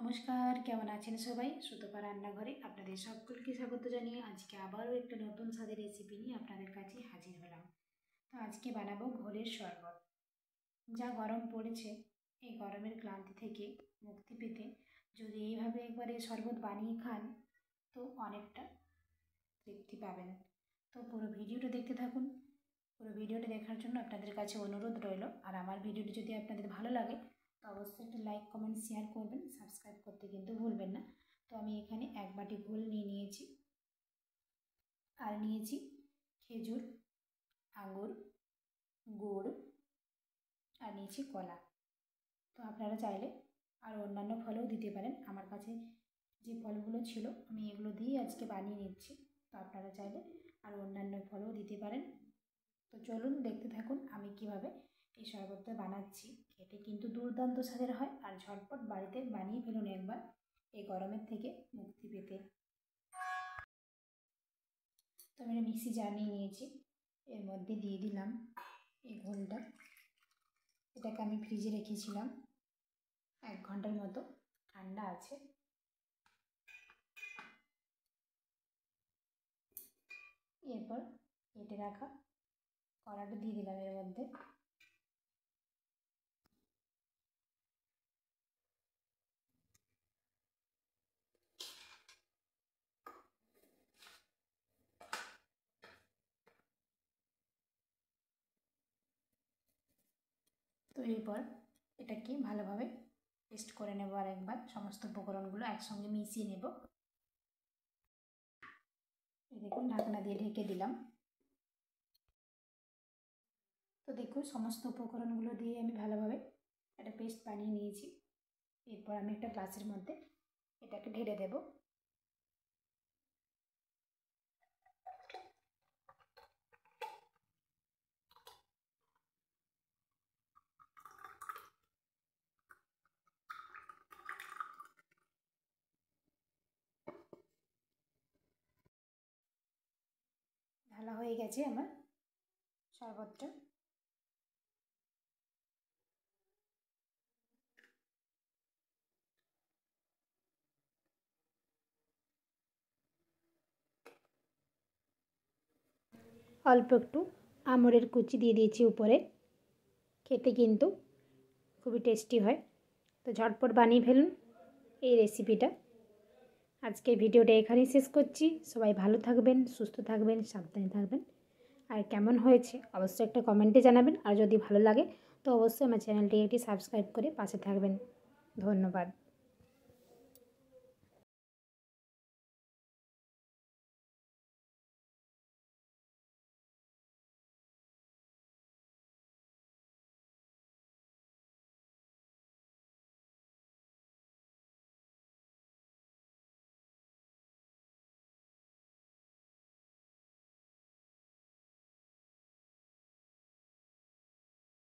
নমস্কার, কেমন আছেন সবাই? সুতপা রান্নাঘরে আপনাদের সকলকে স্বাগত জানিয়ে আজকে আবারও একটা নতুন স্বাদের রেসিপি নিয়ে আপনাদের কাছে হাজির হলাম। তো আজকে বানাবো ঘোলের শরবত। যা গরম পড়েছে, এই গরমের ক্লান্তি থেকে মুক্তি পেতে যদি এইভাবে একবারে শরবত বানিয়ে খান তো অনেকটা তৃপ্তি পাবেন। তো পুরো ভিডিওটা দেখতে থাকুন। পুরো ভিডিওটা দেখার জন্য আপনাদের কাছে অনুরোধ রইল। আর আমার ভিডিওটি যদি আপনাদের ভালো লাগে তো অবশ্যই একটা লাইক, কমেন্ট, শেয়ার করবেন। সাবস্ক্রাইব করতে কিন্তু ভুলবেন না। তো আমি এখানে 1 বাটি ঘোল নিয়েছি। আর নিয়েছি খেজুর, আঙুর, গুড়, আর নিয়েছি কলা। তো আপনারা চাইলে আর অন্যান্য ফলও দিতে পারেন। আমার কাছে যে ফলগুলো ছিল আমি এগুলো দিয়েই আজকে বানিয়ে নিচ্ছি। তো আপনারা চাইলে আর অন্যান্য ফলও দিতে পারেন। তো চলুন দেখতে থাকুন আমি কিভাবে এই শরবতটা বানাচ্ছি। খেতে কিন্তু দুর্দান্ত স্বাদের হয়। আর ঝটপট বাড়িতে বানিয়ে ফেলুন একবার এই গরমের থেকে মুক্তি পেতে। তো আমি মিক্সি জার নিয়েছি, এর মধ্যে দিয়ে দিলাম এই ঘোলটা। এটাকে আমি ফ্রিজে রেখেছিলাম 1 ঘন্টার মতো, ঠান্ডা আছে। এরপর কেটে রাখা কলাটা দিয়ে দিলাম এর মধ্যে। তো এরপর এটাকে ভালোভাবে পেস্ট করে নেব। আর একবার সমস্ত উপকরণগুলো একসঙ্গে মিশিয়ে নেব। এই দেখুন, ঢাকনা দিয়ে ঢেকে দিলাম। তো দেখুন সমস্ত উপকরণগুলো দিয়ে আমি ভালোভাবে একটা পেস্ট বানিয়ে নিয়েছি। এরপর আমি একটা গ্লাসের মধ্যে এটাকে ঢেলে দেব। ঢালা হয়ে গেছে আমার শরবতটা। অল্প একটু আমড়ের কুচি দিয়ে দিয়েছি উপরে। খেতে কিন্তু খুবই টেস্টি হয়। তো ঝটপট বানিয়ে ফেলুন এই রেসিপিটা। আজকের ভিডিওটা এখানেই শেষ করছি। সবাই ভালো থাকবেন, সুস্থ থাকবেন, সাবধানে থাকবেন। আর কেমন হয়েছে অবশ্যই একটা কমেন্টে জানাবেন। আর যদি ভালো লাগে তো অবশ্যই আমার চ্যানেলটি একটি সাবস্ক্রাইব করে পাশে থাকবেন। ধন্যবাদ।